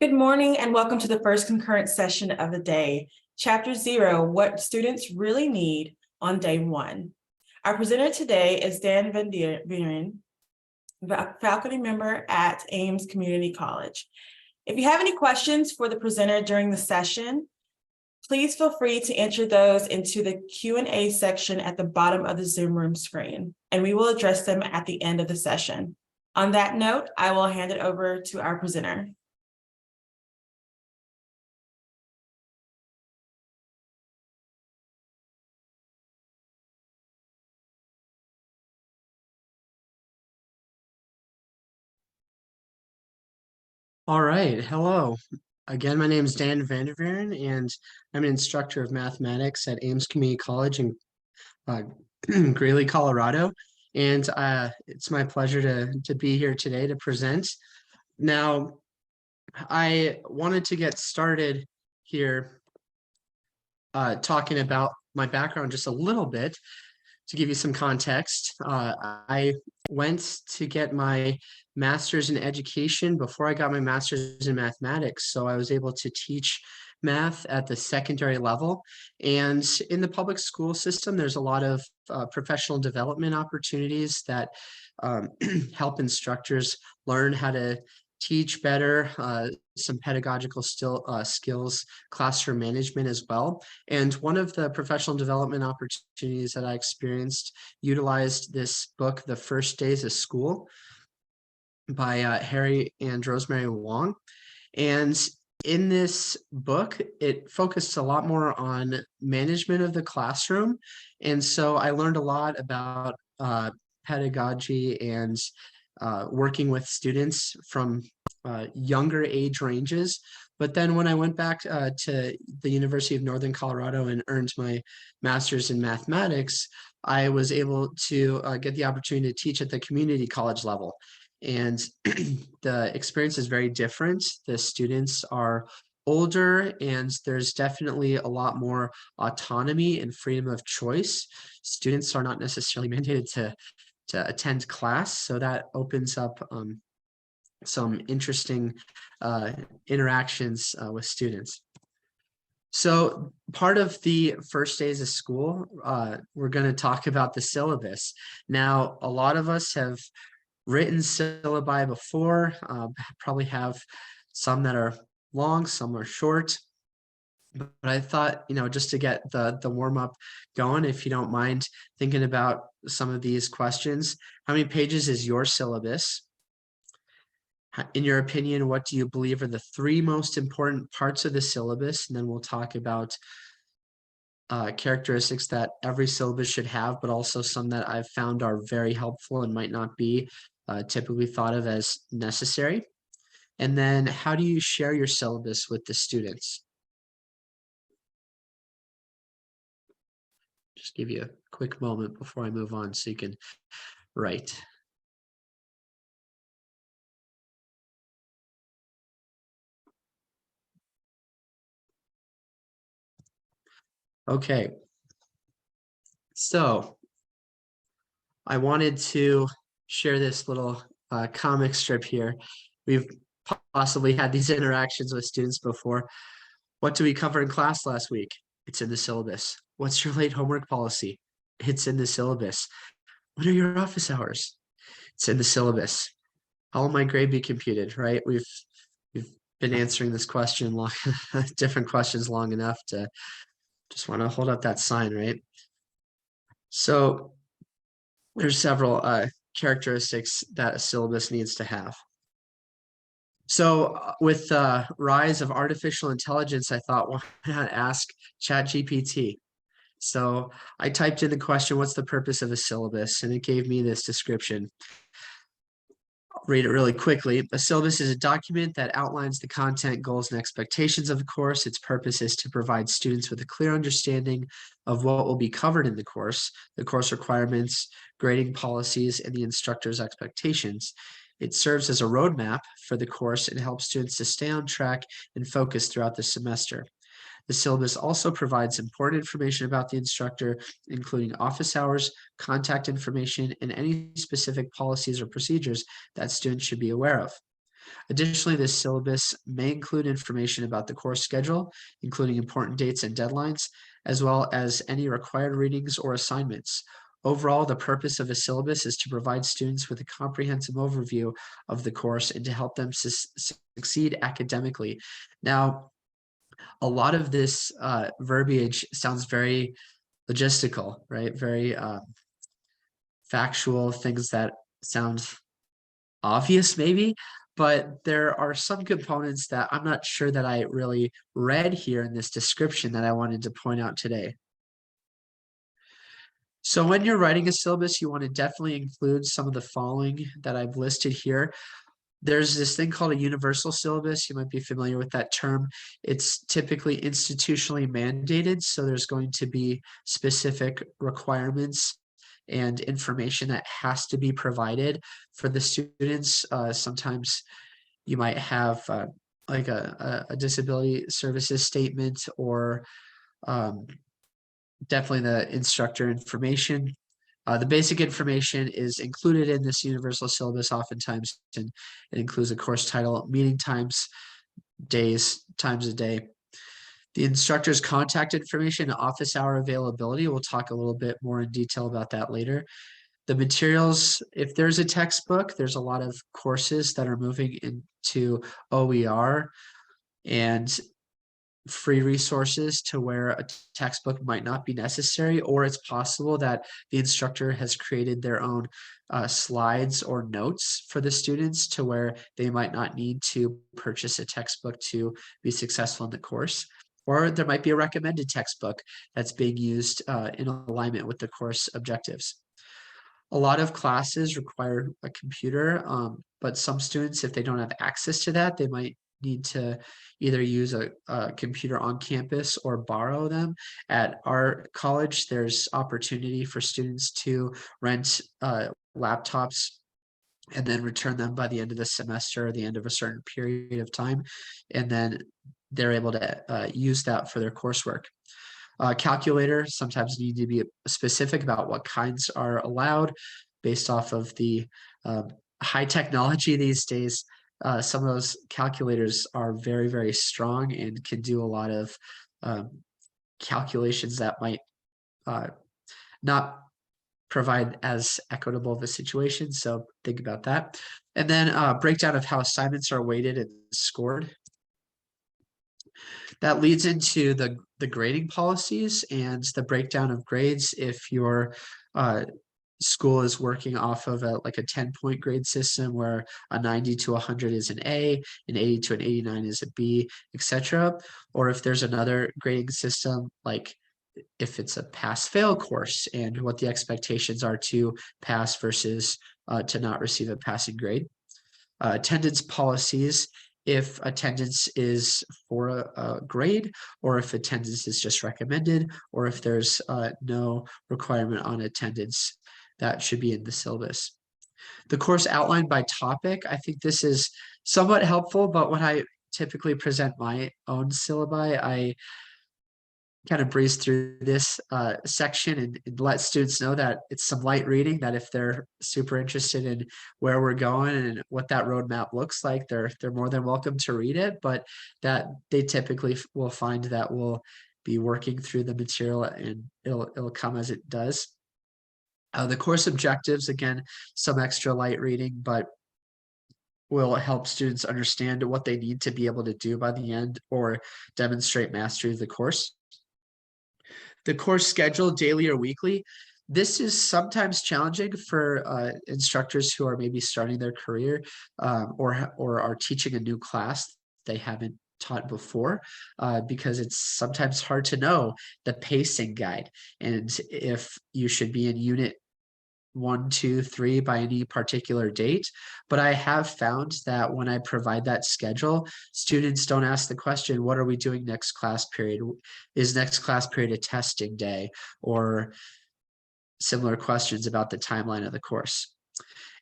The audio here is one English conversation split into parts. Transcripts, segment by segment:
Good morning and welcome to the first concurrent session of the day. Chapter 0, What Students Really Need on Day 1. Our presenter today is Dan Van Buren, faculty member at Ames Community College. If you have any questions for the presenter during the session, please feel free to enter those into the Q&A section at the bottom of the Zoom room screen, and we will address them at the end of the session. On that note, I will hand it over to our presenter. All right, hello. Again, my name is Dan Van and I'm an instructor of mathematics at Ames Community College in Greeley, Colorado. And it's my pleasure to be here today to present. Now, I wanted to get started here talking about my background just a little bit to give you some context. I went to get my master's in education before I got my master's in mathematics. So I was able to teach math at the secondary level. And in the public school system, there's a lot of professional development opportunities that help instructors learn how to teach better, some pedagogical skills, classroom management as well. And one of the professional development opportunities that I experienced utilized this book, The First Days of School by Harry and Rosemary Wong. And in this book, it focused a lot more on management of the classroom. And so I learned a lot about pedagogy and working with students from younger age ranges. But then when I went back to the University of Northern Colorado and earned my master's in mathematics, I was able to get the opportunity to teach at the community college level. And the experience is very different. The students are older and there's definitely a lot more autonomy and freedom of choice. Students are not necessarily mandated to attend class. So that opens up some interesting interactions with students. So part of the first days of school, we're going to talk about the syllabus. Now, a lot of us have written syllabi before, probably have some that are long, some are short. But I thought, just to get the warm up going, if you don't mind thinking about some of these questions, how many pages is your syllabus? In your opinion, what do you believe are the 3 most important parts of the syllabus? And then we'll talk about characteristics that every syllabus should have, but also some that I've found are very helpful and might not be typically thought of as necessary. And then how do you share your syllabus with the students? Just give you a quick moment before I move on so you can write. Okay, so I wanted to share this little comic strip here. We've possibly had these interactions with students before. What did we cover in class last week? It's in the syllabus. What's your late homework policy? It's in the syllabus. What are your office hours? It's in the syllabus. How will my grade be computed, right? We've been answering this question long, different questions long enough to just want to hold up that sign, right? So there's several characteristics that a syllabus needs to have. So with the rise of artificial intelligence, I thought, why not ask ChatGPT? So I typed in the question, what's the purpose of a syllabus? And it gave me this description. I'll read it really quickly. A syllabus is a document that outlines the content, goals, and expectations of the course. Its purpose is to provide students with a clear understanding of what will be covered in the course requirements, grading policies, and the instructor's expectations. It serves as a roadmap for the course and helps students to stay on track and focus throughout the semester. The syllabus also provides important information about the instructor, including office hours, contact information, and any specific policies or procedures that students should be aware of. Additionally, this syllabus may include information about the course schedule, including important dates and deadlines, as well as any required readings or assignments. Overall, the purpose of a syllabus is to provide students with a comprehensive overview of the course and to help them succeed academically. Now, a lot of this verbiage sounds very logistical, right? Very factual, things that sound obvious maybe, but there are some components that I'm not sure that I really read here in this description that I wanted to point out today. So when you're writing a syllabus, you want to definitely include some of the following that I've listed here. There's this thing called a universal syllabus. You might be familiar with that term. It's typically institutionally mandated, so there's going to be specific requirements and information that has to be provided for the students. Sometimes you might have like a disability services statement, or definitely the instructor information. The basic information is included in this universal syllabus oftentimes, and it includes a course title, meeting times, days, times a day. The instructor's contact information, office hour availability. We'll talk a little bit more in detail about that later. The materials, if there's a textbook, there's a lot of courses that are moving into OER and free resources to where a textbook might not be necessary, or it's possible that the instructor has created their own slides or notes for the students to where they might not need to purchase a textbook to be successful in the course. Or there might be a recommended textbook that's being used in alignment with the course objectives. A lot of classes require a computer, but some students, if they don't have access to that, they might need to either use a computer on campus or borrow them. At our college, there's opportunity for students to rent laptops and then return them by the end of the semester or the end of a certain period of time. And then they're able to use that for their coursework. Calculator sometimes need to be specific about what kinds are allowed based off of the high technology these days. Some of those calculators are very, very strong and can do a lot of calculations that might not provide as equitable of a situation. So think about that. And then breakdown of how assignments are weighted and scored. That leads into the grading policies and the breakdown of grades. If your school is working off of like a 10-point grade system where a 90 to 100 is an A, an 80 to an 89 is a B, etc. Or if there's another grading system, like if it's a pass-fail course and what the expectations are to pass versus to not receive a passing grade. Attendance policies, if attendance is for a grade, or if attendance is just recommended, or if there's no requirement on attendance, that should be in the syllabus. The course outlined by topic, I think this is somewhat helpful, but when I typically present my own syllabi, I kind of breeze through this section and let students know that it's some light reading, that if they're super interested in where we're going and what that roadmap looks like, they're more than welcome to read it, but that they typically will find that we'll be working through the material and it'll come as it does. The course objectives, again, some extra light reading, but will help students understand what they need to be able to do by the end or demonstrate mastery of the course. The course schedule, daily or weekly. This is sometimes challenging for instructors who are maybe starting their career or are teaching a new class they haven't taught before, because it's sometimes hard to know the pacing guide and if you should be in unit 1, 2, 3 by any particular date. But I have found that when I provide that schedule, students don't ask the question, what are we doing next class period? Is next class period a testing day? Or similar questions about the timeline of the course.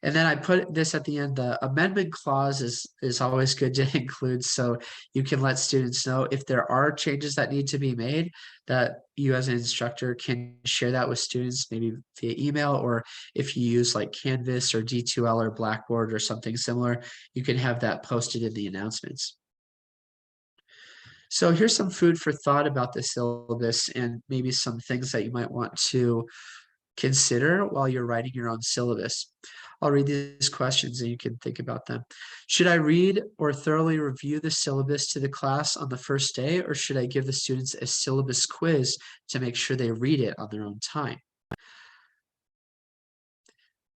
And then I put this at the end, the amendment clause is always good to include, so you can let students know if there are changes that need to be made, that you as an instructor can share that with students, maybe via email, or if you use like Canvas or D2L or Blackboard or something similar, you can have that posted in the announcements. So here's some food for thought about the syllabus and maybe some things that you might want to consider while you're writing your own syllabus. I'll read these questions and you can think about them. Should I read or thoroughly review the syllabus to the class on the first day, or should I give the students a syllabus quiz to make sure they read it on their own time?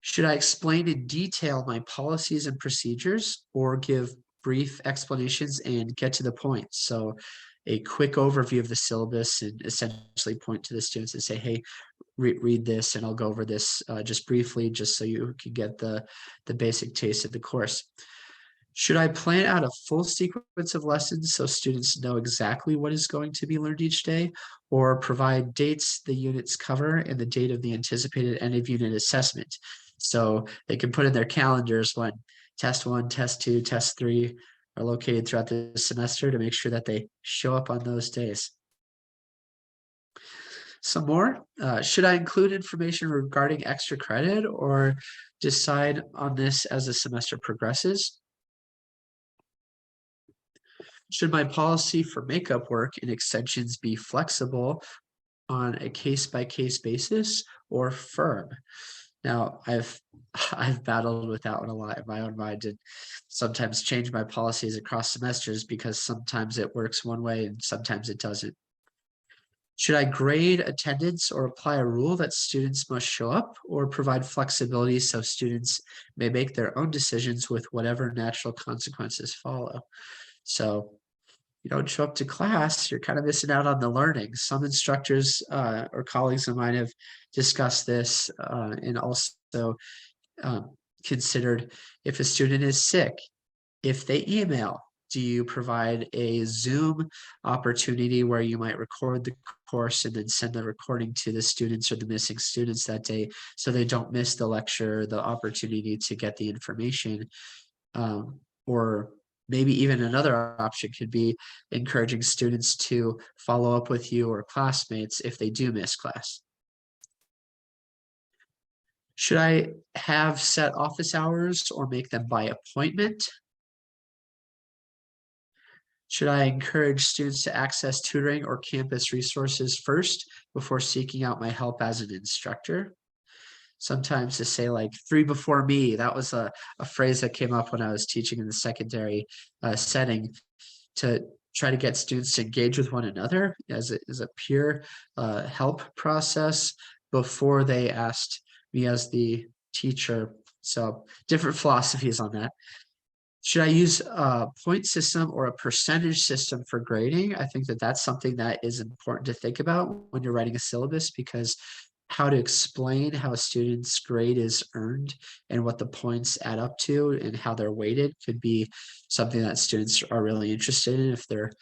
Should I explain in detail my policies and procedures, or give brief explanations and get to the point? So a quick overview of the syllabus and essentially point to the students and say, hey, read this and I'll go over this just briefly, just so you can get the basic taste of the course. Should I plan out a full sequence of lessons so students know exactly what is going to be learned each day, or provide dates the units cover and the date of the anticipated end of unit assessment, so they can put in their calendars when test 1, test 2, test 3 are located throughout the semester to make sure that they show up on those days? Some more. Should I include information regarding extra credit, or decide on this as the semester progresses? Should my policy for makeup work and extensions be flexible on a case-by-case basis or firm? Now, I've battled with that one a lot in my own mind, and sometimes change my policies across semesters because sometimes it works one way and sometimes it doesn't. Should I grade attendance or apply a rule that students must show up, or provide flexibility so students may make their own decisions with whatever natural consequences follow? So you don't show up to class, you're kind of missing out on the learning. Some instructors or colleagues of mine have discussed this and also considered, if a student is sick, if they email, do you provide a Zoom opportunity where you might record the course and then send the recording to the students or the missing students that day, so they don't miss the lecture, the opportunity to get the information? Or maybe even another option could be encouraging students to follow up with you or classmates if they do miss class. Should I have set office hours or make them by appointment? Should I encourage students to access tutoring or campus resources first before seeking out my help as an instructor? Sometimes to say like 3 before me, that was a phrase that came up when I was teaching in the secondary setting, to try to get students to engage with one another as a peer help process before they asked me as the teacher. So different philosophies on that. Should I use a point system or a percentage system for grading? I think that that's something that is important to think about when you're writing a syllabus, because how to explain how a student's grade is earned and what the points add up to and how they're weighted could be something that students are really interested in if they're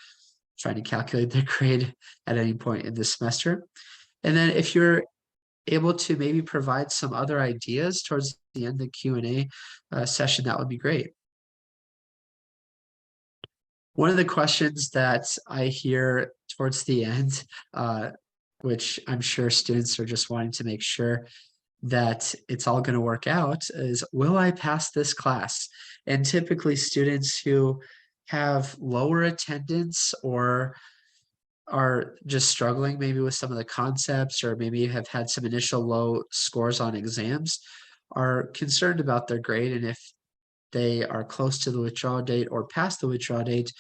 trying to calculate their grade at any point in the semester. And then if you're able to maybe provide some other ideas towards the end of the Q&A session, that would be great. One of the questions that I hear towards the end, which I'm sure students are just wanting to make sure that it's all going to work out, is, will I pass this class? And typically students who have lower attendance or are just struggling maybe with some of the concepts, or maybe have had some initial low scores on exams, are concerned about their grade. And if they are close to the withdrawal date or past the withdrawal date,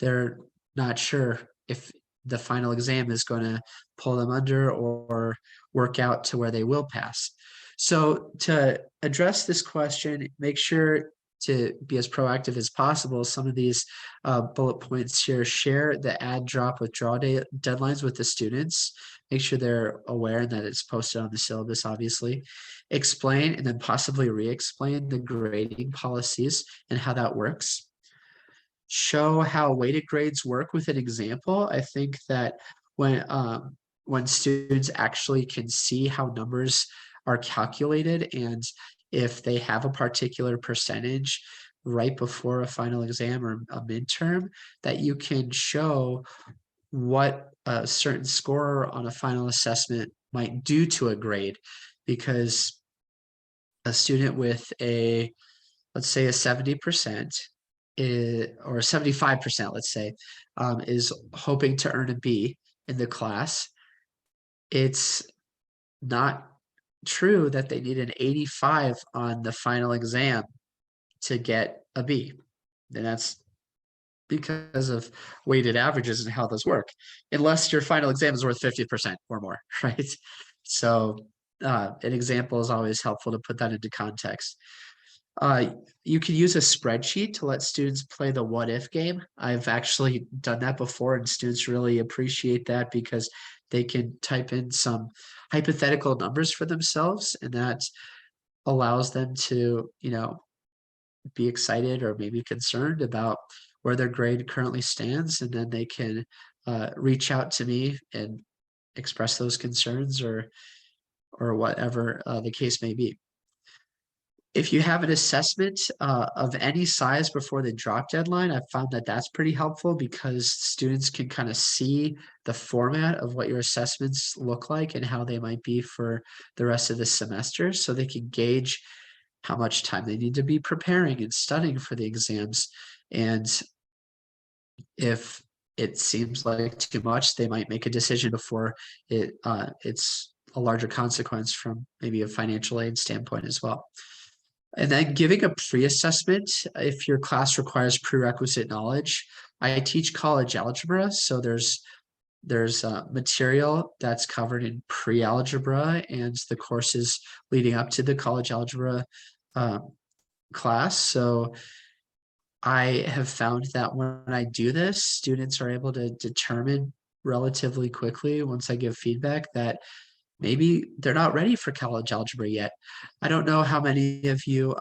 they're not sure if the final exam is going to pull them under or work out to where they will pass. So to address this question, make sure to be as proactive as possible. Some of these bullet points here: share the add drop withdrawal deadlines with the students. Make sure they're aware that it's posted on the syllabus, obviously. Explain and then possibly re-explain the grading policies and how that works. Show how weighted grades work with an example. I think that when students actually can see how numbers are calculated and if they have a particular percentage right before a final exam or a midterm, that you can show what a certain score on a final assessment might do to a grade. Because a student with a, let's say, a 70% or 75%, let's say, is hoping to earn a B in the class, it's not true that they need an 85 on the final exam to get a B. And that's because of weighted averages and how those work, unless your final exam is worth 50% or more, right? So an example is always helpful to put that into context. You can use a spreadsheet to let students play the what if game. I've actually done that before, and students really appreciate that because they can type in some hypothetical numbers for themselves, and that allows them to, be excited or maybe concerned about where their grade currently stands, and then they can reach out to me and express those concerns or whatever the case may be. If you have an assessment of any size before the drop deadline, I've found that that's pretty helpful because students can kind of see the format of what your assessments look like and how they might be for the rest of the semester, so they can gauge how much time they need to be preparing and studying for the exams. And if it seems like too much, they might make a decision before it's a larger consequence from maybe a financial aid standpoint as well. And then giving a pre-assessment if your class requires prerequisite knowledge. I teach college algebra, so there's material that's covered in pre-algebra and the courses leading up to the college algebra class. So I have found that when I do this, students are able to determine relatively quickly, once I give feedback, that maybe they're not ready for college algebra yet. I don't know how many of you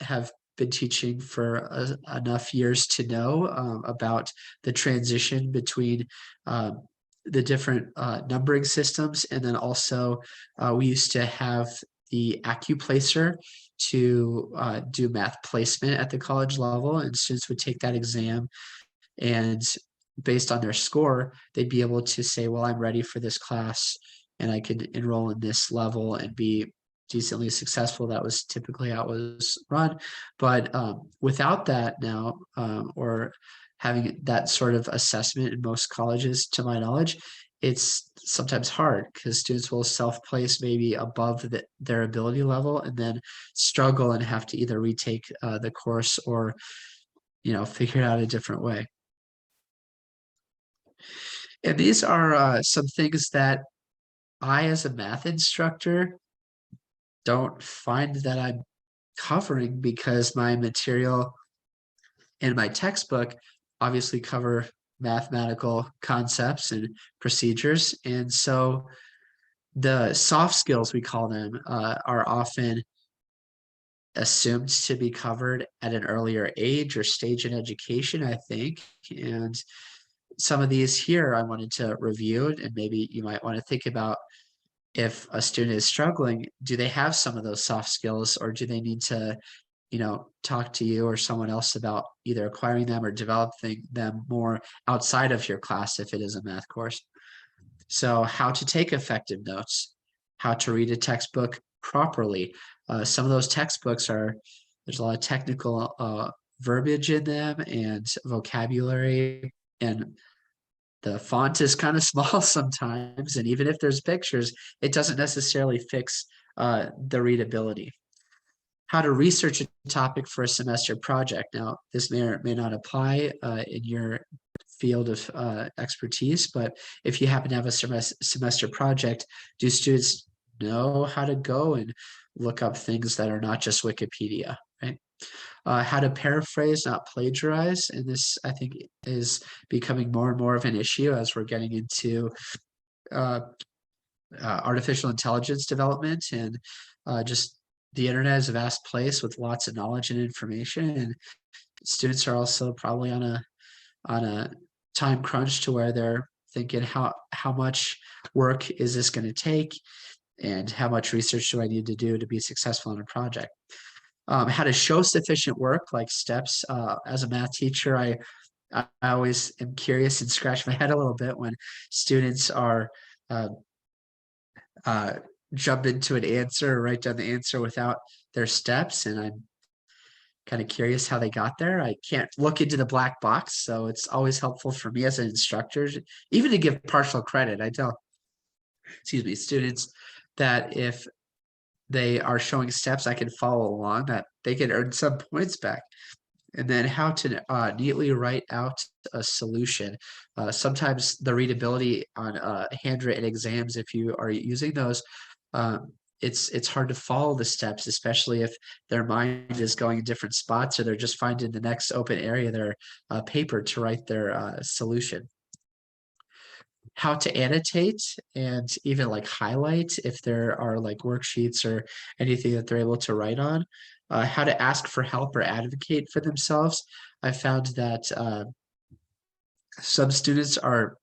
have been teaching for enough years to know about the transition between the different numbering systems. And then also we used to have the AccuPlacer to do math placement at the college level, and students would take that exam, and based on their score, they'd be able to say, well, I'm ready for this class and I could enroll in this level and be decently successful. That was typically how it was run. But without that now, or having that sort of assessment in most colleges, to my knowledge, it's sometimes hard because students will self-place maybe above their ability level and then struggle and have to either retake the course or, figure it out a different way. And these are some things that I, as a math instructor, don't find that I'm covering because my material and my textbook obviously cover mathematical concepts and procedures. And so the soft skills, we call them, are often assumed to be covered at an earlier age or stage in education, I think. And some of these here I wanted to review, and maybe you might want to think about, if a student is struggling, do they have some of those soft skills, or do they need to, talk to you or someone else about either acquiring them or developing them more outside of your class if it is a math course? So how to take effective notes, how to read a textbook properly. Some of those textbooks there's a lot of technical verbiage in them and vocabulary, and the font is kind of small sometimes. And even if there's pictures, it doesn't necessarily fix the readability. How to research a topic for a semester project. Now, this may or may not apply in your field of expertise, but if you happen to have a semester project, do students know how to go and look up things that are not just Wikipedia, right? How to paraphrase, not plagiarize. And this, I think, is becoming more and more of an issue as we're getting into artificial intelligence development, and just the internet is a vast place with lots of knowledge and information. And students are also probably on a time crunch to where they're thinking, how much work is this going to take? And how much research do I need to do to be successful in a project? How to show sufficient work, like steps. As a math teacher, I always am curious and scratch my head a little bit when students are uh, uh, jump into an answer or write down the answer without their steps, and I'm kind of curious how they got there. I can't look into the black box, so it's always helpful for me as an instructor, even to give partial credit. I tell, excuse me, students that if they are showing steps I can follow along, that they can earn some points back. And then how to neatly write out a solution. Sometimes the readability on handwritten exams, if you are using those, it's hard to follow the steps, especially if their mind is going in different spots or they're just finding the next open area of their paper to write their solution. How to annotate and even like highlight if there are like worksheets or anything that they're able to write on. How to ask for help or advocate for themselves. I found that some students are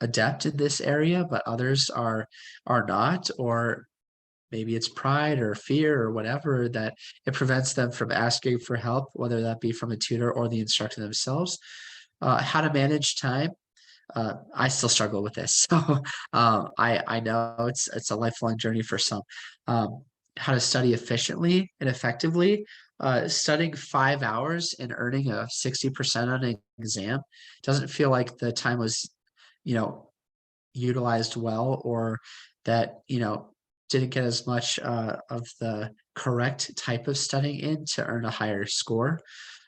adept in this area, but others are not, or maybe it's pride or fear or whatever that it prevents them from asking for help, whether that be from a tutor or the instructor themselves. How to manage time. I still struggle with this. So I know it's a lifelong journey for some. How to study efficiently and effectively. Studying 5 hours and earning a 60% on an exam doesn't feel like the time was, you know, utilized well, or that, didn't get as much of the correct type of studying in to earn a higher score.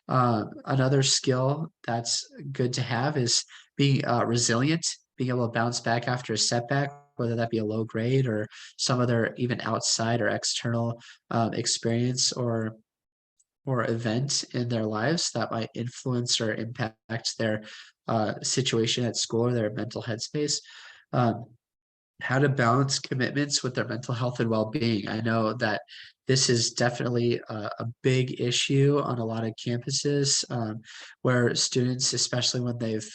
Another skill that's good to have is being resilient, being able to bounce back after a setback, whether that be a low grade or some other even outside or external experience or event in their lives that might influence or impact their situation at school or their mental headspace. Um, how to balance commitments with their mental health and well-being. I know that this is definitely a big issue on a lot of campuses, where students, especially when they've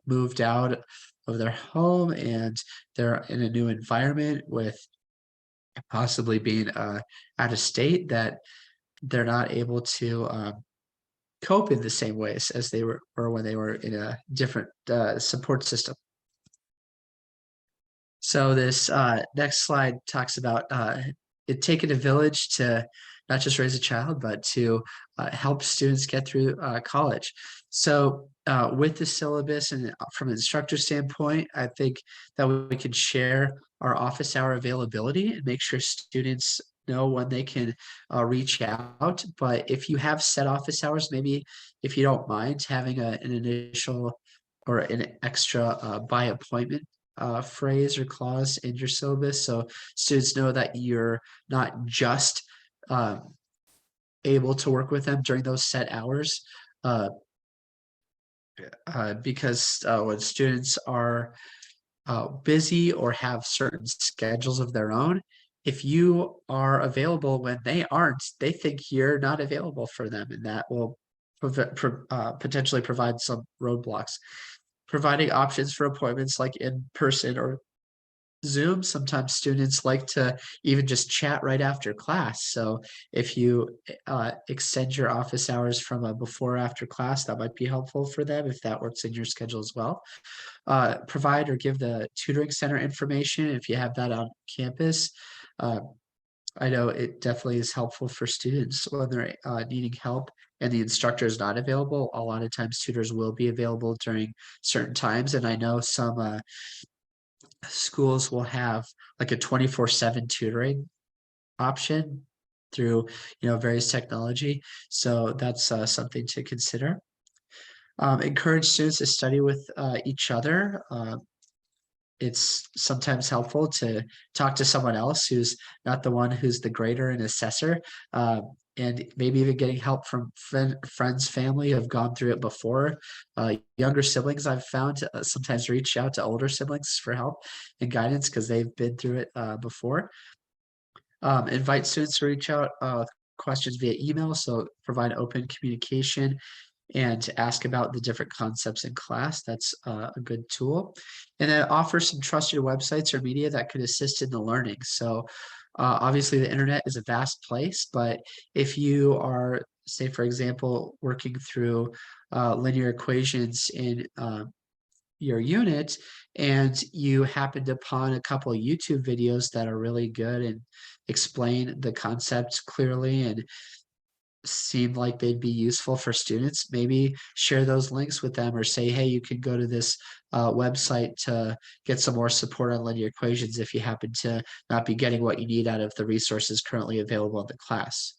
moved out of their home and they're in a new environment with possibly being out of state, that they're not able to cope in the same ways as they were or when they were in a different support system. So this next slide talks about it taking a village to not just raise a child, but to help students get through college. So with the syllabus and from an instructor standpoint, I think that we can share our office hour availability and make sure students know when they can reach out. But if you have set office hours, maybe if you don't mind having an initial or an extra by appointment phrase or clause in your syllabus, so students know that you're not just able to work with them during those set hours, uh, because when students are busy or have certain schedules of their own, if you are available when they aren't, they think you're not available for them, and that will potentially provide some roadblocks. Providing options for appointments like in person or Zoom. Sometimes students like to even just chat right after class. So if you extend your office hours from a before or after class, that might be helpful for them if that works in your schedule as well. Provide or give the tutoring center information if you have that on campus. Uh, I know it definitely is helpful for students when they're needing help and the instructor is not available. A lot of times tutors will be available during certain times. And I know some schools will have like a 24/7 tutoring option through various technology. So that's something to consider. Encourage students to study with each other. It's sometimes helpful to talk to someone else who's not the one who's the grader and assessor, and maybe even getting help from friends, family who have gone through it before. Younger siblings I've found sometimes reach out to older siblings for help and guidance because they've been through it before. Invite students to reach out with questions via email, so provide open communication and to ask about the different concepts in class. That's a good tool. And then offer some trusted websites or media that could assist in the learning. So Obviously, the internet is a vast place, but if you are, say, for example, working through linear equations in your unit and you happened upon a couple of YouTube videos that are really good and explain the concepts clearly and seem like they'd be useful for students, maybe share those links with them or say, hey, you can go to this website to get some more support on linear equations if you happen to not be getting what you need out of the resources currently available in the class.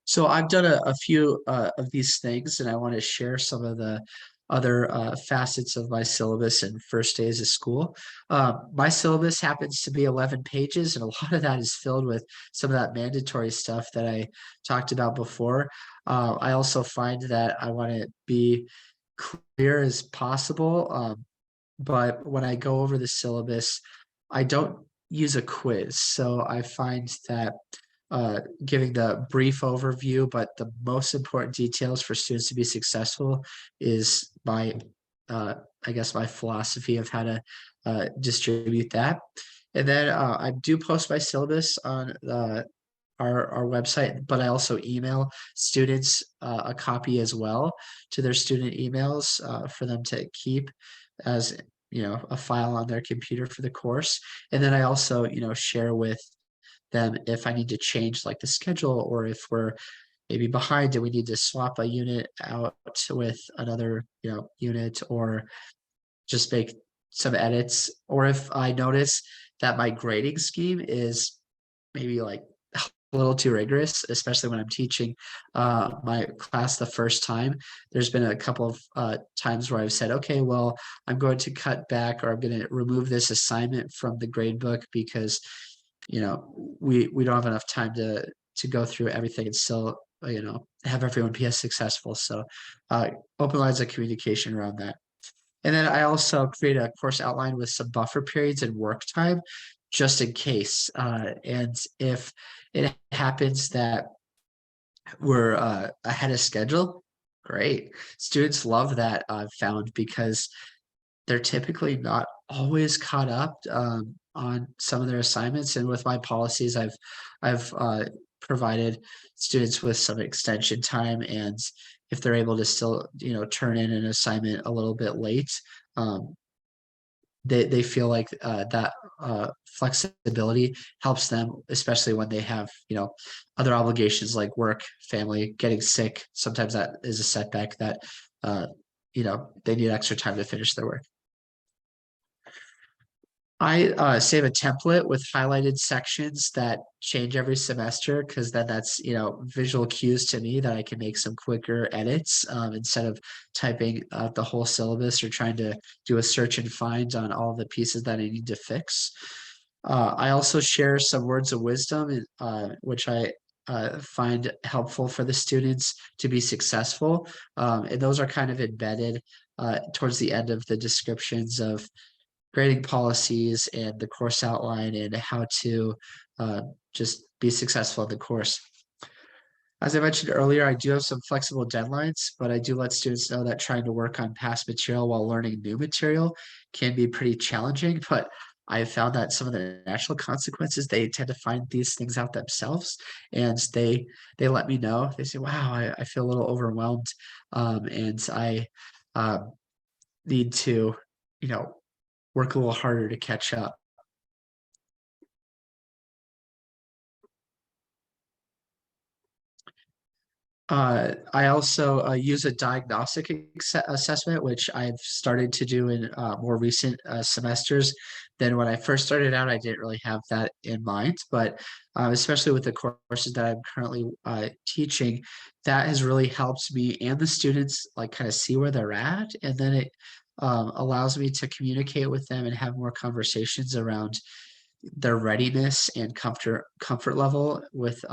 So I've done a few of these things, and I want to share some of the other facets of my syllabus and first days of school. My syllabus happens to be 11 pages, and a lot of that is filled with some of that mandatory stuff that I talked about before. I also find that I want to be clear as possible, but when I go over the syllabus, I don't use a quiz. So I find that giving the brief overview, but the most important details for students to be successful is my, I guess, my philosophy of how to distribute that. And then I do post my syllabus on our website, but I also email students a copy as well to their student emails for them to keep as a file on their computer for the course. And then I also share with them if I need to change like the schedule or if we're maybe behind and we need to swap a unit out with another unit or just make some edits, or if I notice that my grading scheme is maybe like a little too rigorous, especially when I'm teaching my class the first time. There's been a couple of times where I've said, okay, well, I'm going to cut back or I'm going to remove this assignment from the grade book because we don't have enough time to go through everything and still have everyone be as successful. So open lines of communication around that. And then I also create a course outline with some buffer periods and work time just in case. And if it happens that we're ahead of schedule, great. Students love that, I've found, because they're typically not always caught up on some of their assignments. And with my policies, I've provided students with some extension time, and if they're able to still turn in an assignment a little bit late, they feel like that flexibility helps them, especially when they have other obligations like work, family, getting sick. Sometimes that is a setback that they need extra time to finish their work. I save a template with highlighted sections that change every semester because then that's visual cues to me that I can make some quicker edits instead of typing out the whole syllabus or trying to do a search and find on all the pieces that I need to fix. I also share some words of wisdom, which I find helpful for the students to be successful, and those are kind of embedded towards the end of the descriptions of grading policies and the course outline and how to just be successful in the course. As I mentioned earlier, I do have some flexible deadlines, but I do let students know that trying to work on past material while learning new material can be pretty challenging, but I have found that some of the natural consequences, they tend to find these things out themselves, and they let me know. They say, wow, I feel a little overwhelmed, and I need to, work a little harder to catch up. I also use a diagnostic assessment, which I've started to do in more recent semesters than when I first started out. I didn't really have that in mind, but especially with the courses that I'm currently teaching, that has really helped me and the students like kind of see where they're at, and then it allows me to communicate with them and have more conversations around their readiness and comfort level with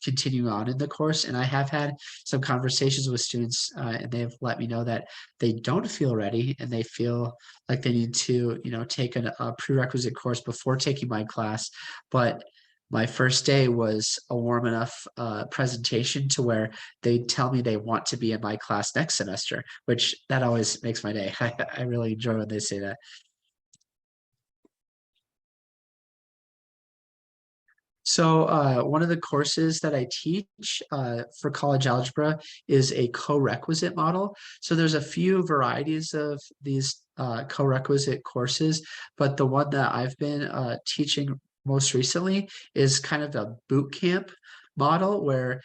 continuing on in the course. And I have had some conversations with students and they've let me know that they don't feel ready and they feel like they need to take a prerequisite course before taking my class. But my first day was a warm enough presentation to where they tell me they want to be in my class next semester, which that always makes my day. I really enjoy when they say that. So one of the courses that I teach for college algebra is a co-requisite model. So there's a few varieties of these co-requisite courses, but the one that I've been teaching most recently is kind of a boot camp model where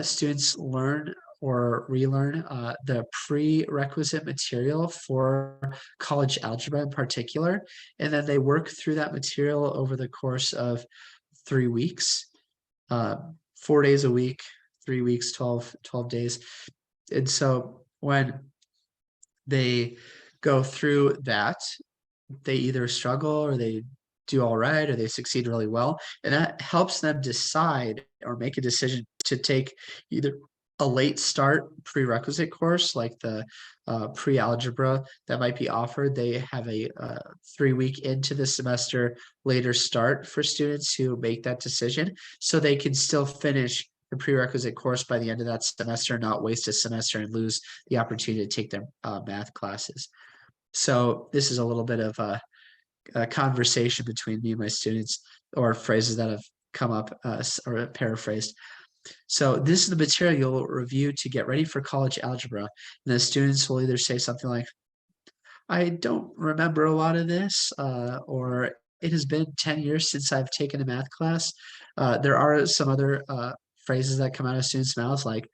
students learn or relearn the prerequisite material for college algebra in particular, and then they work through that material over the course of 3 weeks, 4 days a week, 3 weeks, 12 days. And so when they go through that, they either struggle or they do all right or they succeed really well. And that helps them decide or make a decision to take either a late start prerequisite course like the pre-algebra that might be offered. They have a 3 week into the semester later start for students who make that decision so they can still finish the prerequisite course by the end of that semester, not waste a semester and lose the opportunity to take their math classes. So this is a little bit of a conversation between me and my students, or phrases that have come up or paraphrased. So this is the material you'll review to get ready for college algebra. And the students will either say something like, I don't remember a lot of this, or it has been 10 years since I've taken a math class. There are some other phrases that come out of students' mouths like,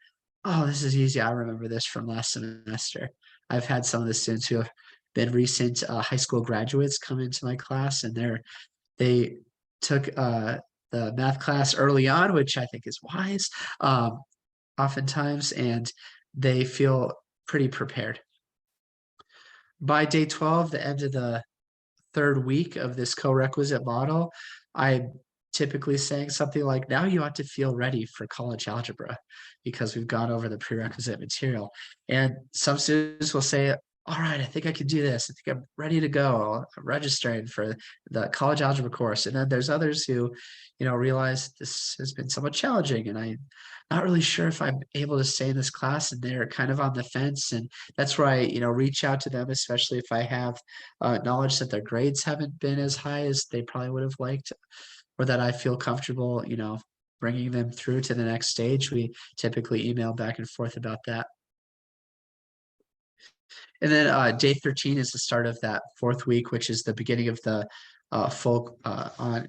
oh, this is easy. I remember this from last semester. I've had some of the students who have been recent high school graduates come into my class, and they took the math class early on, which I think is wise, oftentimes, and they feel pretty prepared. By day 12, the end of the 3rd week of this co-requisite model, I'm typically saying something like, now you ought to feel ready for college algebra because we've gone over the prerequisite material. And some students will say, all right, I think I can do this. I think I'm ready to go. I'm registering for the college algebra course. And then there's others who, realize this has been somewhat challenging and I'm not really sure if I'm able to stay in this class, and they're kind of on the fence. And that's where I, reach out to them, especially if I have knowledge that their grades haven't been as high as they probably would have liked, or that I feel comfortable, bringing them through to the next stage. We typically email back and forth about that. And then day 13 is the start of that 4th week, which is the beginning of the full on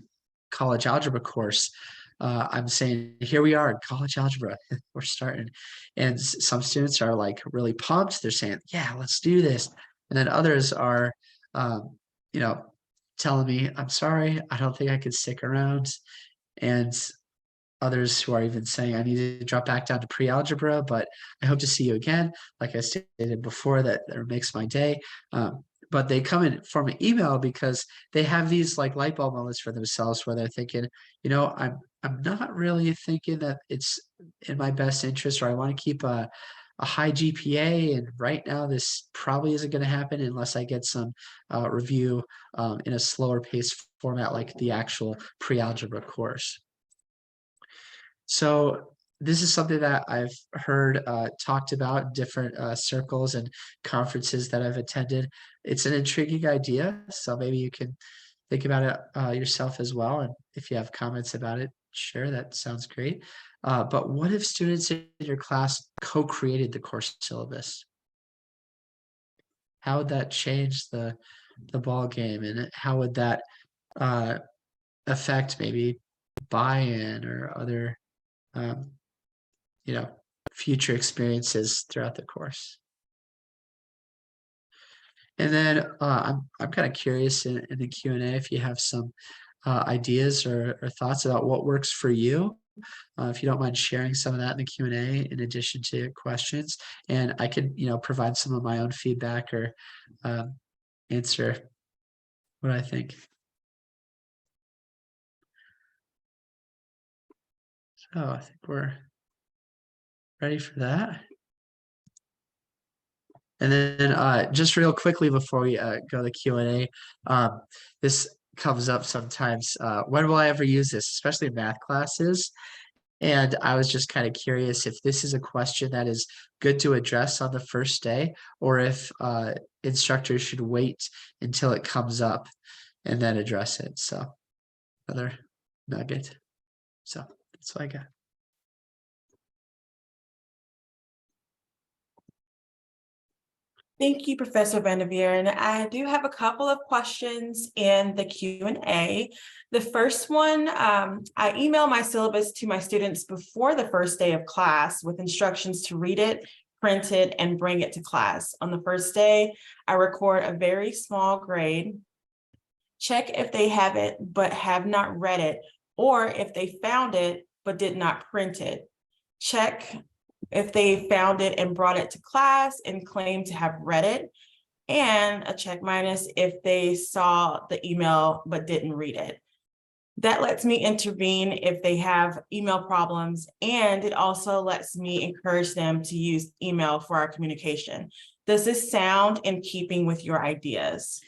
college algebra course. I'm saying, here we are in college algebra. We're starting. And some students are like really pumped. They're saying, yeah, let's do this. And then others are, telling me, I'm sorry, I don't think I could stick around. And others who are even saying, I need to drop back down to pre-algebra, but I hope to see you again. Like I stated before, that makes my day. But they come in from an email because they have these like light bulb moments for themselves where they're thinking, I'm not really thinking that it's in my best interest, or I want to keep a high GPA. And right now, this probably isn't going to happen unless I get some review in a slower paced format like the actual pre-algebra course. So this is something that I've heard talked about in different circles and conferences that I've attended. It's an intriguing idea, so maybe you can think about it yourself as well. And if you have comments about it, sure, that sounds great. But what if students in your class co-created the course syllabus? How would that change the ball game, and how would that affect maybe buy-in or other um, future experiences throughout the course? And then I'm kind of curious in the Q&A if you have some ideas or thoughts about what works for you. If you don't mind sharing some of that in the Q&A in addition to questions, and I could provide some of my own feedback or answer what I think. So I think we're ready for that. And then just real quickly before we go to the Q&A, this comes up sometimes. When will I ever use this, especially in math classes? And I was just kind of curious if this is a question that is good to address on the first day, or if instructors should wait until it comes up and then address it. So another nugget. So that's what I got. Thank you, Professor Van der Veeren. I do have a couple of questions in the Q&A. The first one, I email my syllabus to my students before the first day of class with instructions to read it, print it, and bring it to class. On the first day, I record a very small grade, check if they have it but have not read it, or if they found it but did not print it. Check if they found it and brought it to class and claim to have read it, and a check minus if they saw the email but didn't read it. That lets me intervene if they have email problems, and it also lets me encourage them to use email for our communication. Does this sound in keeping with your ideas?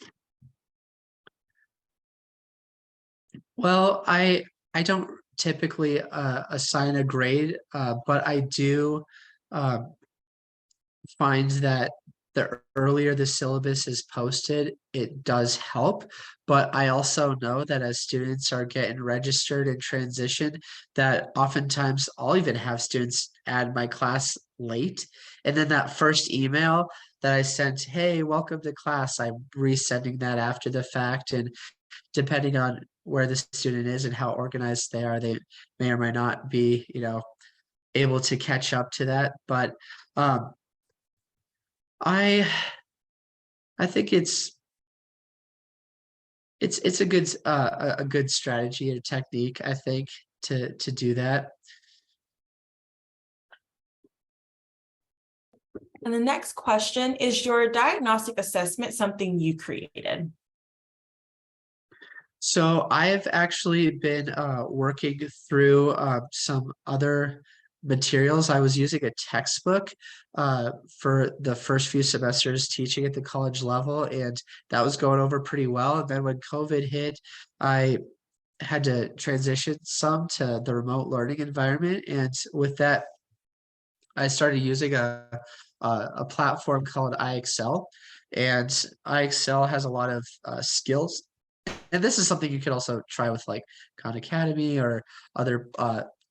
Well, I don't typically assign a grade, but I do uh, find that the earlier the syllabus is posted, it does help. But I also know that as students are getting registered and transition, that oftentimes I'll even have students add my class late. And then that first email that I sent, hey, welcome to class, I'm resending that after the fact. And depending on where the student is and how organized they are, they may or may not be, able to catch up to that. But um, I I think it's a good strategy and technique, I think, to do that. And the next question, is your diagnostic assessment something you created? So I've actually been working through some other materials. I was using a textbook for the first few semesters teaching at the college level, and that was going over pretty well. And then when COVID hit, I had to transition some to the remote learning environment. And with that, I started using a platform called iExcel, and iExcel has a lot of skills. And this is something you could also try with like Khan Academy or other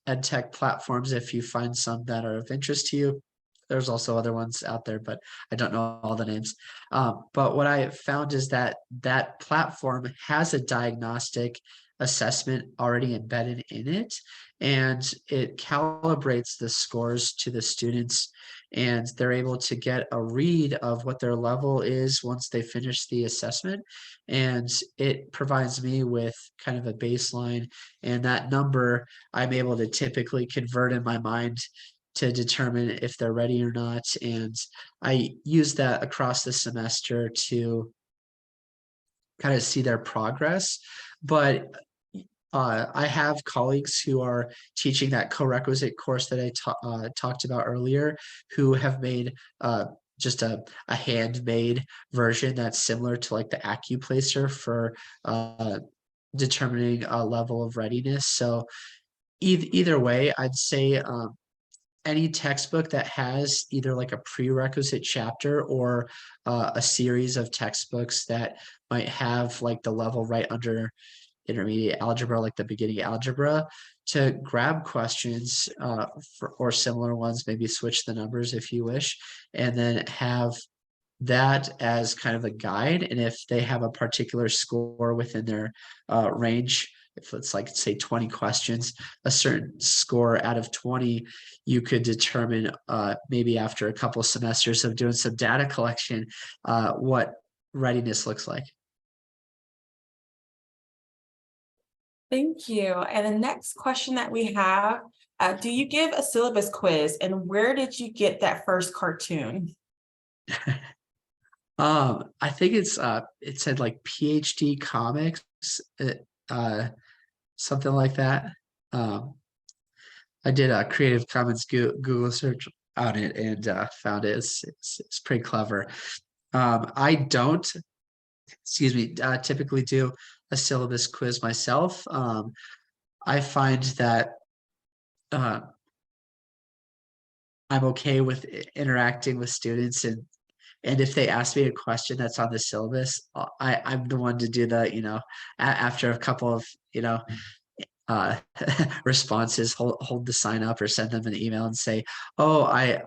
ed tech platforms if you find some that are of interest to you. There's also other ones out there, but I don't know all the names. But what I found is that that platform has a diagnostic assessment already embedded in it, and it calibrates the scores to the students, and they're able to get a read of what their level is once they finish the assessment. And it provides me with kind of a baseline, and that number I'm able to typically convert in my mind to determine if they're ready or not. And I use that across the semester to kind of see their progress. But I have colleagues who are teaching that co-requisite course that I talked about earlier, who have made just a handmade version that's similar to like the AccuPlacer for determining a level of readiness. So either way, I'd say any textbook that has either like a prerequisite chapter or a series of textbooks that might have like the level right under intermediate algebra, like the beginning algebra, to grab questions or similar ones, maybe switch the numbers if you wish, and then have that as kind of a guide. And if they have a particular score within their range, if it's like say 20 questions, a certain score out of 20, you could determine maybe after a couple of semesters of doing some data collection, what readiness looks like. Thank you. And the next question that we have, do you give a syllabus quiz, and where did you get that first cartoon? I think it said like PhD comics, uh, something like that. Um, I did a Creative Commons Google search on it and found it. It's pretty clever. I don't, excuse me, typically do a syllabus quiz myself. I find that uh, I'm okay with interacting with students, and if they ask me a question that's on the syllabus, I'm the one to do the, after a couple of, responses, hold the sign up or send them an email and say, oh, I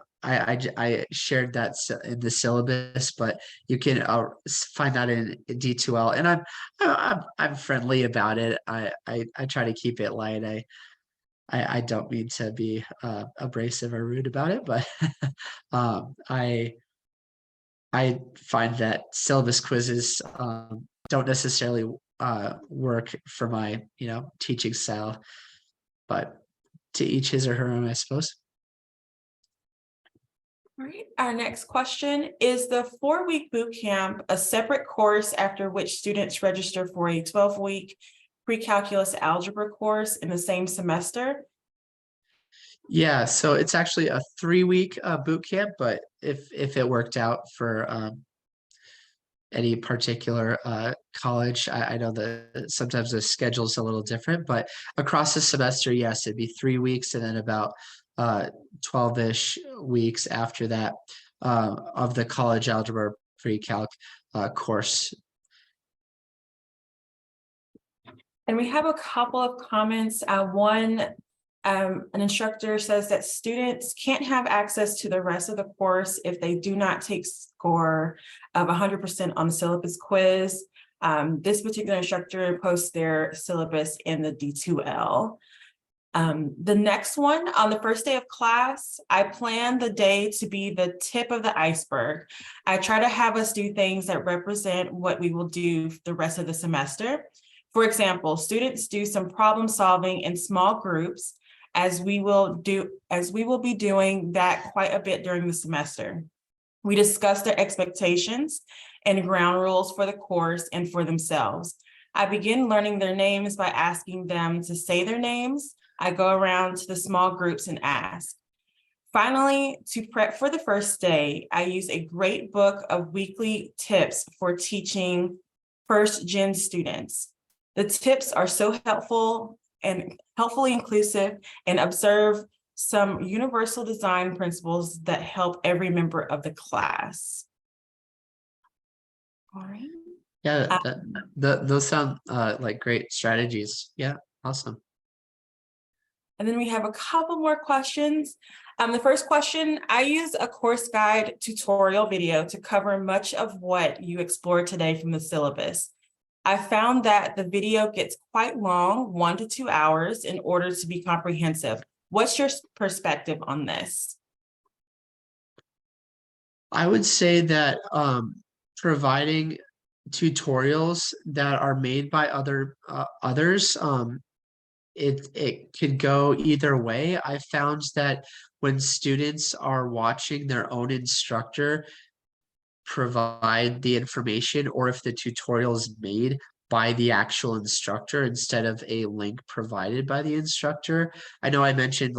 shared that in the syllabus, but you can find that in D2L. And I'm friendly about it. I try to keep it light. I don't mean to be abrasive or rude about it, but I find that syllabus quizzes don't necessarily work for my teaching style, but to each his or her own, I suppose. All right, our next question, is the 4-week boot camp a separate course after which students register for a 12-week pre-calculus algebra course in the same semester? Yeah, so it's actually a 3-week boot camp, but if it worked out for any particular college, I know that sometimes the schedule's a little different, but across the semester, yes, it'd be 3 weeks and then about 12-ish weeks after that of the college algebra pre-calc course. And we have a couple of comments. One, an instructor says that students can't have access to the rest of the course if they do not take score of 100% on the syllabus quiz. This particular instructor posts their syllabus in the D2L. The next one, on the first day of class, I plan the day to be the tip of the iceberg. I try to have us do things that represent what we will do the rest of the semester. For example, students do some problem solving in small groups, as we will be doing that quite a bit during the semester. We discuss their expectations and ground rules for the course and for themselves. I begin learning their names by asking them to say their names. I go around to the small groups and ask. Finally, to prep for the first day, I use a great book of weekly tips for teaching first-gen students. The tips are so helpful and helpfully inclusive and observe some universal design principles that help every member of the class. All right. Yeah, those sound like great strategies. Yeah, awesome. And then we have a couple more questions. The first question, I use a course guide tutorial video to cover much of what you explored today from the syllabus. I found that the video gets quite long, 1 to 2 hours, in order to be comprehensive. What's your perspective on this? I would say that providing tutorials that are made by others, it could go either way. I found that when students are watching their own instructor provide the information, or if the tutorial is made by the actual instructor instead of a link provided by the instructor. I know I mentioned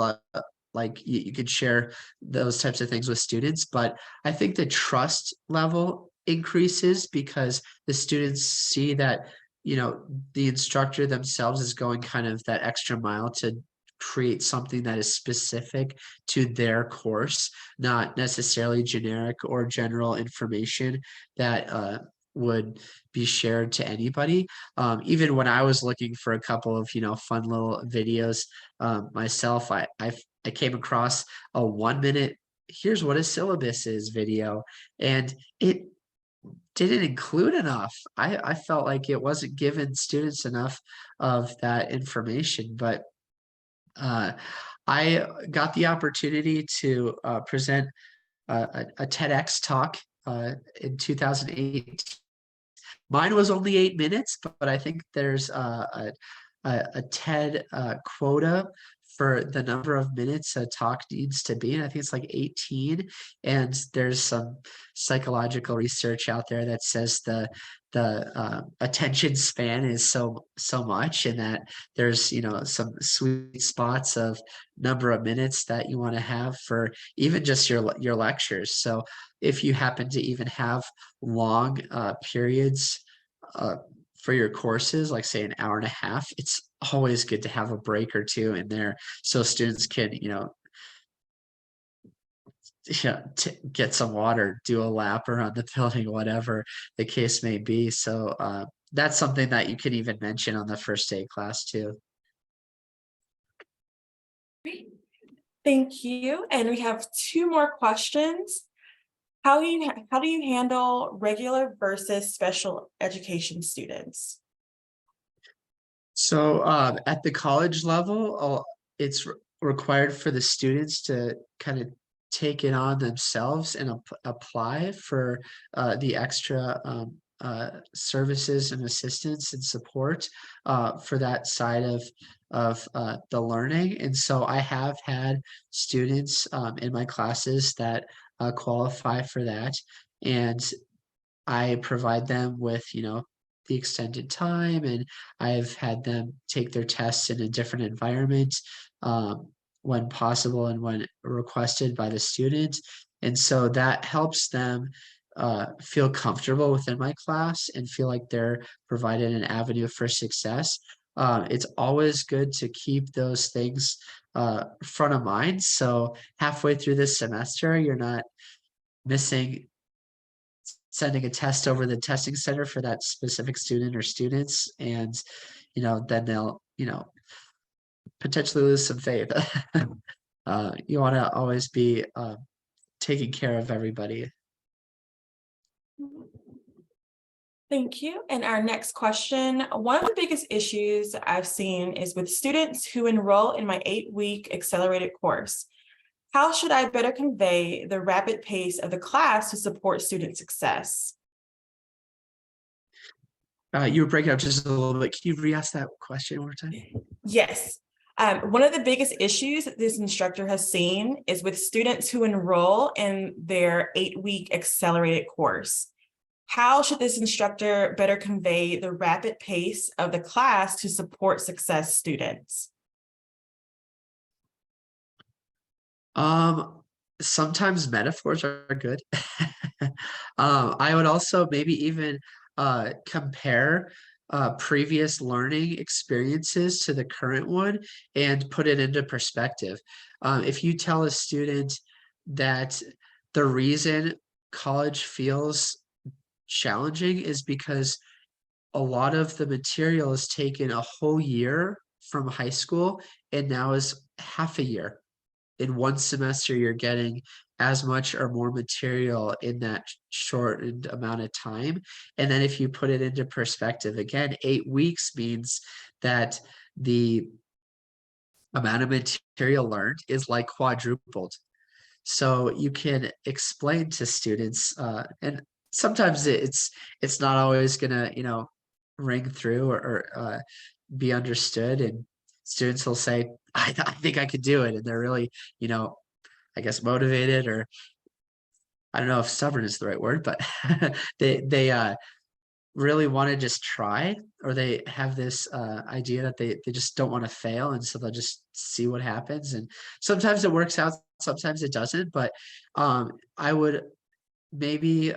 like you could share those types of things with students, but I think the trust level increases because the students see that the instructor themselves is going kind of that extra mile to create something that is specific to their course, not necessarily generic or general information that would be shared to anybody. Even when I was looking for a couple of fun little videos myself, I came across a 1-minute here's what a syllabus is video, and it didn't include enough. I felt like it wasn't giving students enough of that information, but I got the opportunity to present a TEDx talk in 2008. Mine was only 8 minutes, but I think there's a TED quota for the number of minutes a talk needs to be. And I think it's like 18. And there's some psychological research out there that says the attention span is so much, and that there's some sweet spots of number of minutes that you want to have for even just your lectures. So if you happen to even have long periods for your courses, like say an hour and a half, it's always good to have a break or two in there so students can get some water, do a lap around the building, whatever the case may be. So that's something that you can even mention on the first day of class too. Great. Thank you. And we have two more questions. How do you handle regular versus special education students? So at the college level, it's required for the students to kind of take it on themselves and apply for the extra services and assistance and support for that side of the learning. And so I have had students in my classes that qualify for that, and I provide them with, the extended time, and I've had them take their tests in a different environment when possible and when requested by the student. And so that helps them feel comfortable within my class and feel like they're provided an avenue for success. It's always good to keep those things front of mind. So halfway through this semester, you're not missing sending a test over the testing center for that specific student or students, and then they'll potentially lose some faith. You want to always be taking care of everybody. Thank you. And our next question, one of the biggest issues I've seen is with students who enroll in my 8-week accelerated course. How should I better convey the rapid pace of the class to support student success? You were breaking up just a little bit. Can you re-ask that question one more time? Yes. One of the biggest issues that this instructor has seen is with students who enroll in their 8-week accelerated course. How should this instructor better convey the rapid pace of the class to support success students? Sometimes metaphors are good. I would also maybe even compare previous learning experiences to the current one and put it into perspective. If you tell a student that the reason college feels challenging is because a lot of the material is taken a whole year from high school and now is half a year. In one semester, you're getting as much or more material in that shortened amount of time. And then if you put it into perspective, again, 8 weeks means that the amount of material learned is like quadrupled. So you can explain to students, and sometimes it's not always gonna ring through or be understood, and students will say, I think I could do it, and they're really I guess motivated, or I don't know if stubborn is the right word, but they really want to just try, or they have this idea that they just don't want to fail, and so they'll just see what happens. And sometimes it works out, sometimes it doesn't, but I would maybe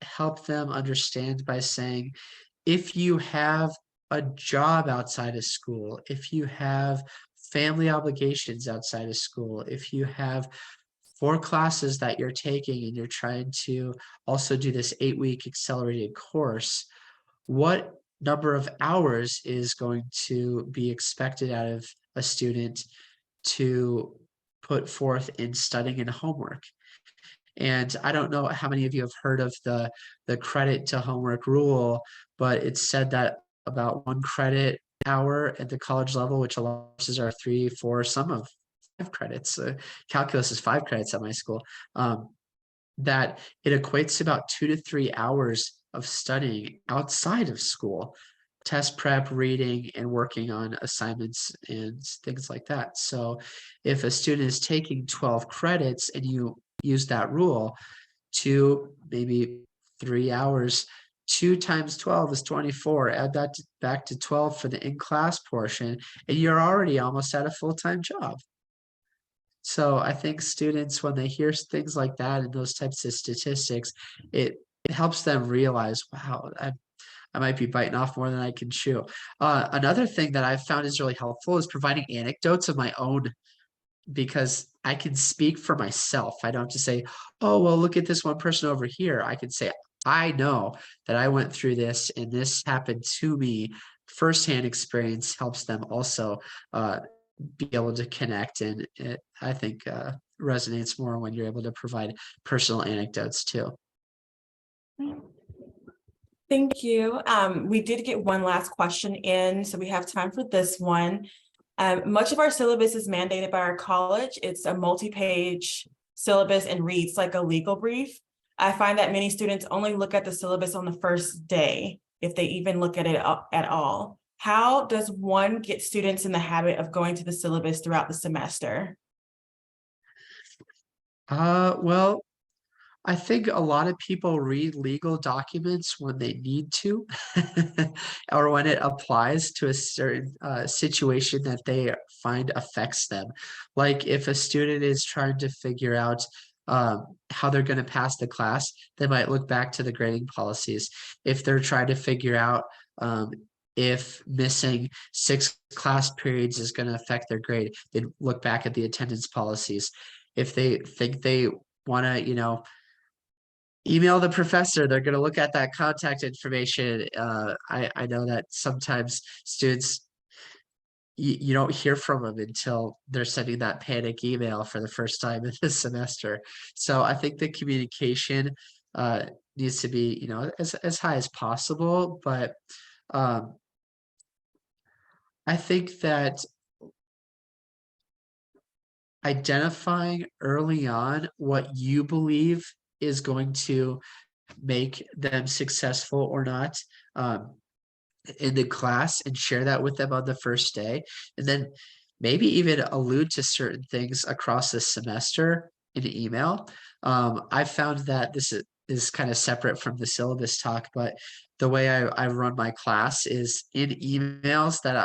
help them understand by saying, if you have a job outside of school, if you have family obligations outside of school, if you have 4 classes that you're taking and you're trying to also do this 8-week accelerated course, what number of hours is going to be expected out of a student to put forth in studying and homework? And I don't know how many of you have heard of the credit to homework rule, but it's said that about 1 credit hour at the college level, which a lot of courses are 3, 4, some of 5 credits. Calculus is 5 credits at my school. That it equates to about 2 to 3 hours of studying outside of school, test prep, reading, and working on assignments and things like that. So if a student is taking 12 credits and you use that rule to maybe 3 hours, 2 times 12 is 24. Add that back to 12 for the in-class portion, and you're already almost at a full-time job. So I think students, when they hear things like that and those types of statistics, it helps them realize, wow, I might be biting off more than I can chew. Another thing that I've found is really helpful is providing anecdotes of my own, because I can speak for myself. I don't have to say, oh, well, look at this one person over here. I can say, I know that I went through this and this happened to me. Firsthand experience helps them also be able to connect, and it, I think, resonates more when you're able to provide personal anecdotes too. Thank you. We did get one last question in, so we have time for this one. Much of our syllabus is mandated by our college. It's a multi-page syllabus and reads like a legal brief. I find that many students only look at the syllabus on the first day, if they even look at it at all. How does one get students in the habit of going to the syllabus throughout the semester? Well, I think a lot of people read legal documents when they need to, or when it applies to a certain situation that they find affects them. Like if a student is trying to figure out how they're going to pass the class, they might look back to the grading policies. If they're trying to figure out if missing 6 class periods is going to affect their grade, they'd look back at the attendance policies. If they think they want to, email the professor, they're going to look at that contact information. I know that sometimes students, you don't hear from them until they're sending that panic email for the first time in this semester. So I think the communication needs to be, as high as possible. But I think that identifying early on what you believe is going to make them successful or not in the class, and share that with them on the first day, and then maybe even allude to certain things across the semester in an email. I found that this is kind of separate from the syllabus talk, but the way I run my class is in emails that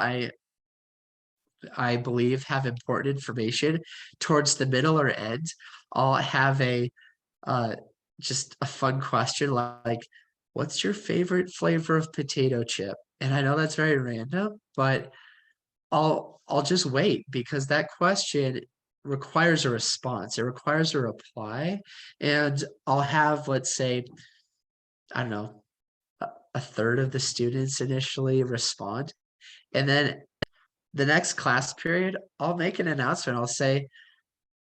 I believe have important information. Towards the middle or end, I'll have a just a fun question like, what's your favorite flavor of potato chip? And I know that's very random, but I'll just wait, because that question requires a response. It requires a reply. And I'll have, let's say, I don't know, a third of the students initially respond. And then the next class period, I'll make an announcement. I'll say,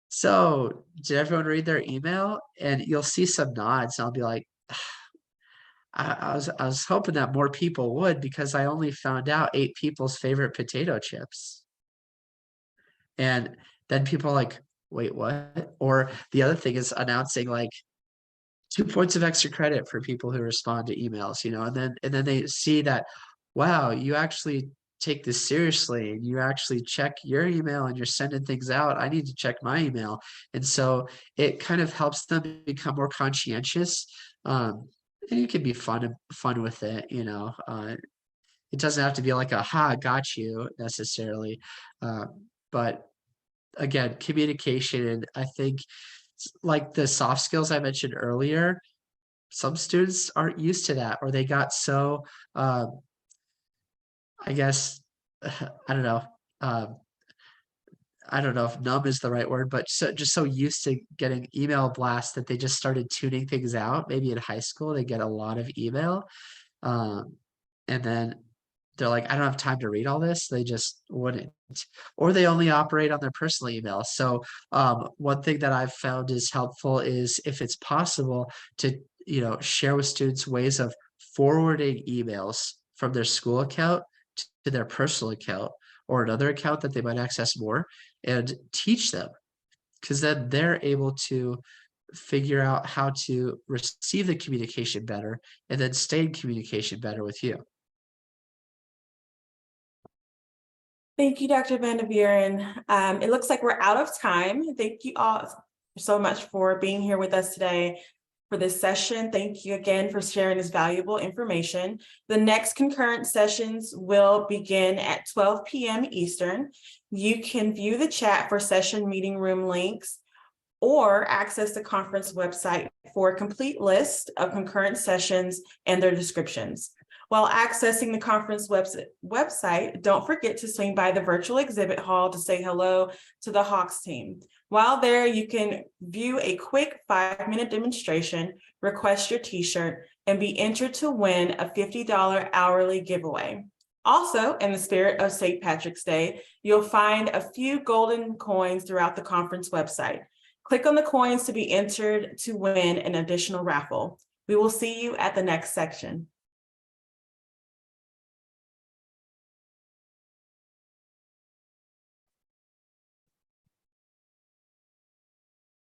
so did everyone read their email? And you'll see some nods. And I'll be like, I was hoping that more people would, because I only found out 8 people's favorite potato chips. And then people are like, wait, what? Or the other thing is announcing like 2 points of extra credit for people who respond to emails, and then they see that, wow, you actually take this seriously, and you actually check your email and you're sending things out. I need to check my email. And so it kind of helps them become more conscientious. And you can be fun with it, it doesn't have to be like a ha, got you necessarily. But again, communication, and I think like the soft skills I mentioned earlier, some students aren't used to that, or they got so I guess I don't know. I don't know if numb is the right word, but just so used to getting email blasts that they just started tuning things out. Maybe in high school, they get a lot of email. And then they're like, I don't have time to read all this. They just wouldn't, or they only operate on their personal email. So one thing that I've found is helpful is, if it's possible, to share with students ways of forwarding emails from their school account to their personal account, or another account that they might access more, and teach them, because then they're able to figure out how to receive the communication better, and then stay in communication better with you. Thank you, Dr. Van der Buren. It looks like we're out of time. Thank you all so much for being here with us today for this session. Thank you again for sharing this valuable information. The next concurrent sessions will begin at 12 p.m. Eastern. You can view the chat for session meeting room links, or access the conference website for a complete list of concurrent sessions and their descriptions. While accessing the conference website, don't forget to swing by the virtual exhibit hall to say hello to the Hawks team. While there, you can view a quick 5-minute demonstration, request your t-shirt, and be entered to win a $50 hourly giveaway. Also, in the spirit of St. Patrick's Day, you'll find a few golden coins throughout the conference website. Click on the coins to be entered to win an additional raffle. We will see you at the next section.